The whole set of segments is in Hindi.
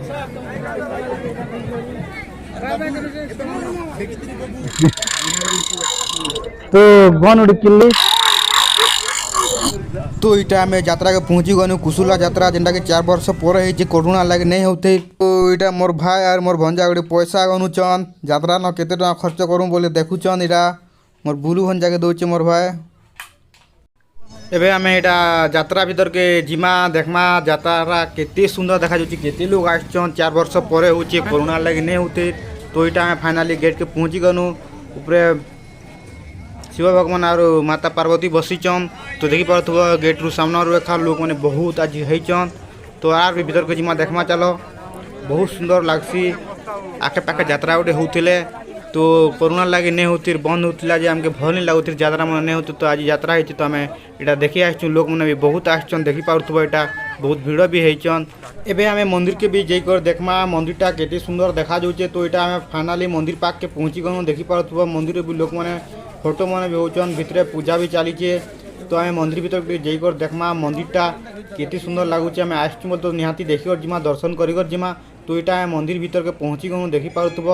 तो बन उड़ किल्ली तो इटा आम यात्रा के पहुँची गनु कुशुला यात्रा जेनटा कि 4 वर्ष पर कोरोना लगे नहीं होते। तो इटा मोर भाई और मोर भंजा गोटे पैसा गनुचन यात्रा न केते टका खर्च करूँ बोले देखुचन। इटा मोर बुलू भंजा के दौचे मोर भाई। एबे आमे इटा यात्रा भीतर के जिमा देखमा यात्रा केते सुंदर देखा जाउची केते लोग आछन 4 वर्ष पर होचे कोरोना लगे नहीं होते। तो इटा आमे फाइनली गेट के पहुँची गनु ऊपरे शिव भगवान और माता पार्वती बसीचन। तो देखी पारथुब गेट रु सामना रेखा लोक मैंने बहुत आज होचन। तो आर भी भीतर के जिमा देखमा चलो बहुत सुंदर लगसी आखे पाखे यात्रा गोटे होते। तो कोरोना लगे नहीं होती बंद होता जे आमके भल नहीं लगुत यात्रा मन नहीं होती। तो आज यात्रा होती तो आम यहाँ देखी आसुँ लोक मैंने भी बहुत आसचन देखी पारथुब यहाँ बहुत भीड़ भी होचन। एबे आम मंदिर के भी जाकर देखमा मंदिरटा केते सुंदर देखा जाऊे। तो यहाँ आम फाइनाली मंदिर पाक के पहुँची गलु देखी पारथुब मंदिर भी लोक मैंने फोटो मैंने भी होचन भितर पूजा भी चलीचे। तो आम मंदिर भीतर जाकर देखमा मंदिरटा केते सुंदर लगुचे आम आसचु तो निहाती देखिक जिमा दर्शन कर जिमा। तो यहाँ मंदिर भीतर के पहुँची गलु देखी पारथुब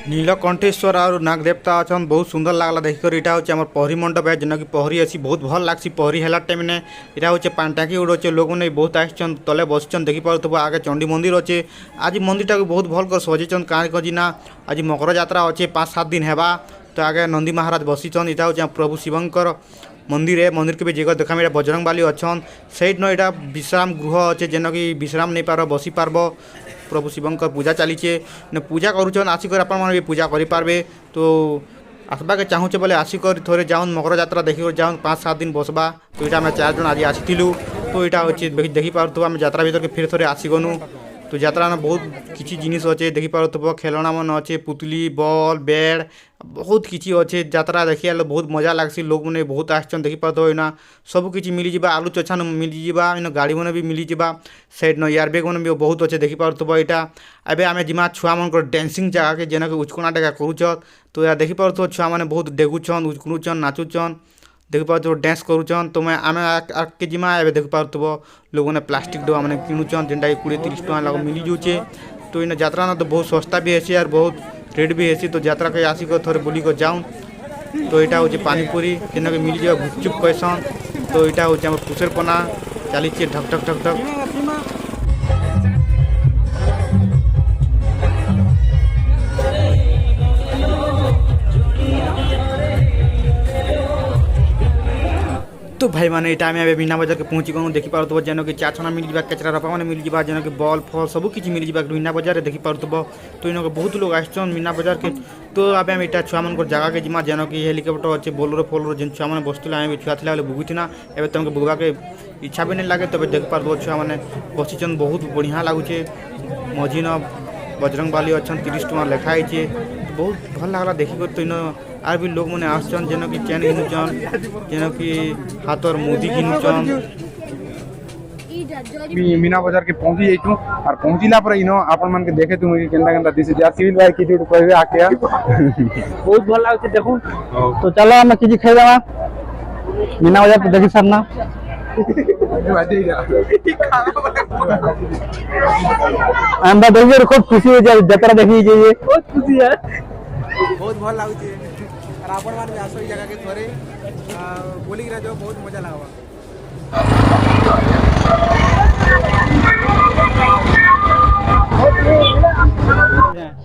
नीलकंठेश्वर और नाग देवता अच्छा बहुत सुंदर लगला देखिक। यहाँ हूँ पहरी मंडप है जेना कि पहरी अच्छी बहुत भल लग्सी पहरी है टाइम ने यहाँ हूँ पानटाकी उड़ अच्छे लोक मैंने बहुत आसचन तले बसचन देखी पारथुब आगे चंडी मंदिर अच्छे। आज मंदिरटा को बहुत भल कर सजेचन कहीं कजिना आज मकर यात्रा अच्छे 5-7 दिन हेबा। तो आगे नंदी महाराज बसीचन यहाँ हूँ प्रभु शिवंकर मंदिर है मंदिर के भी जगह देखा मेरा बजरंग बाली अच्छन सैड न यहाँ विश्राम गृह अच्छे जेन कि विश्राम नहीं पार बसी पार्ब प्रभु शिवंकर पूजा चलीचे ने पूजा करुचन आसिक आपन भी पूजा करें। तो आसवा के चाहूचे बोले आसिक थोड़े जाऊन मकर यात्रा देखिक जाऊन 5-7 दिन बसबा। तो यहाँ आम 4 जन आज आसीलु। तो यहाँ अच्छे देखी पारथुब आम यात्रा भीतर के फिर थोड़े आसीगनु। तो यात्रा में बहुत किसी जिनिस अच्छे देखी पारथुब खेलना मन अच्छे पुतली बॉल बैट बहुत किसी अच्छे यात्रा देखिए बहुत मजा लगसी लोक मैंने बहुत आसचन देखी पारथुब इना सब किसी मिलीजा आलू चोछा मिलीजा इन गाड़ी मैंने भी मिलीजा साइड न एयर बैग मैंने भी बहुत अच्छे देखी पारथुब यहाँ एवं आम जिमा छुआ मन डांसिंग जगह के जेना कि उचकुना टेका करुचत। तो यहाँ देखी पारथुब छुआ मैंने बहुत डेगुचन उचकुनुचन नाचुचन देखी पारथुब डांस करुचन। तो मैं आम आगे जिमा एवं देखी पारथुब लोक मैंने प्लास्टिक डब्बा मैंने किणुचन जेनटा 20-30 टका लग मिली जाऊे। तो इन यात्रा ना तो बहुत सस्ता भी है और बहुत रेट भी है। तो यात्रा के आसिक थोड़े बुलिक जाऊँ। तो यहाँ हूँ पानीपुरी जेना कि मिली जाए गुपचुप कैसन। तो यहाँ हूँ कुशेरपना चली ढक ढक ढक ढक। तो भाई मैंने टाइम मीना बजार के पहुँची गलु देखी पारथुब जेन कि चाछना मिल जाए कचरा रपा मैंने मिल जाए जेन कि बल फल सब किसी मिल जाए मीना बजार देखी पारथुब। तो इन बहुत लोग आसचन मीना बजार के। तो अब आम यहाँ छुआ मन जगह के जिमा जेन कि हेलिकप्टर अच्छे बोलोरो फोलोरो जेन छुआ मैंने बसुला आम छुआ थी बुगुना एवं तुमको बुगवा के इच्छा भी नहीं लगे। तब देख पारथुब छुआ मैंने बसीचन बहुत बढ़िया लगुचे मझी न बजरंग बाली अच्छा 30 टका लिखाई बहुत भल लगला देखिक। तो इन आर भी लोग मैंने आसचन जेन कि चेन घिनुचन जेन कि हाथर मुदी घिनुचन। मीना बाजार के पहुंची जाइछु और पहुंचीला पर इनो आपन मन के देखे तुम केनता केनता दिस जा सिविल भाई किछु कहबे आके बहुत भल लागছে देखो। तो चलो हम किछि खाइ जावा मीना बाजार तो देखि सरना আমরা দেখি খুব খুশি হয়ে যায় যাত্রা দেখি যে बहुत खुशी है बहुत भल लागुचे और आपण मान भी आसो ई जगह के थोरे बोली गिरा जो बहुत मजा लागबा।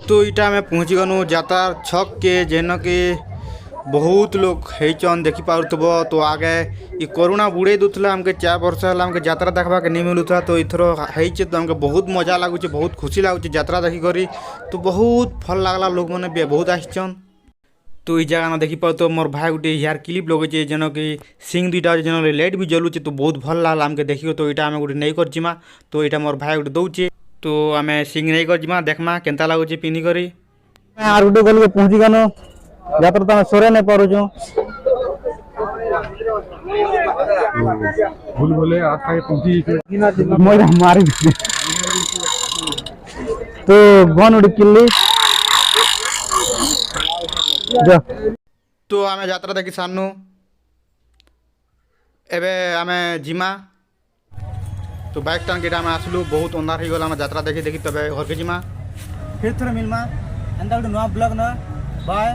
तो इटा में पहुँची गलु यात्रा छक के जेन कि बहुत लोग होचन देखी पारथुब। तो आगे ये कोरोना बुड़े दूसरा हमके 4 वर्ष है हमके यात्रा देखा के नहीं मिलूता। तो इथर होचे तो हमके बहुत मजा लगुचे बहुत खुशी लगुचे यात्रा देखी करी। तो बहुत भल लगला लोक मैंने बहुत आसचन। तो ये जगह ना देखी पारथुब मोर भाई गोटे यार क्लिप लगे जेन कि सिंह दुईटा जेन लाइट भी जलुचे। तो बहुत भल लगला हमके देखिक। तो यहाँ आम गोटे नहीं कर जिमा। तो यहाँ मोर भाई गोटे दौचे। तो आम सिंह नहीं कर जिमा देखमा केनता लगुचे पिंधि करी आर गोटे गल के पहुंची गनो यात्रा तो सोरे नहीं पारुछु भूल बोले आस्था के पहुंची मोरा मारी। तो बन उड़ किल्ली जो तो आम यात्रा देखी सारनु एबे आम जिमा तो बाइक टान के आम आसलु बहुत अंधार हो गला यात्रा देखी देखी तब घर के जिमा फिर थोड़ा मिलमा एंदा गोटे नुआ ब्लॉग न बाय।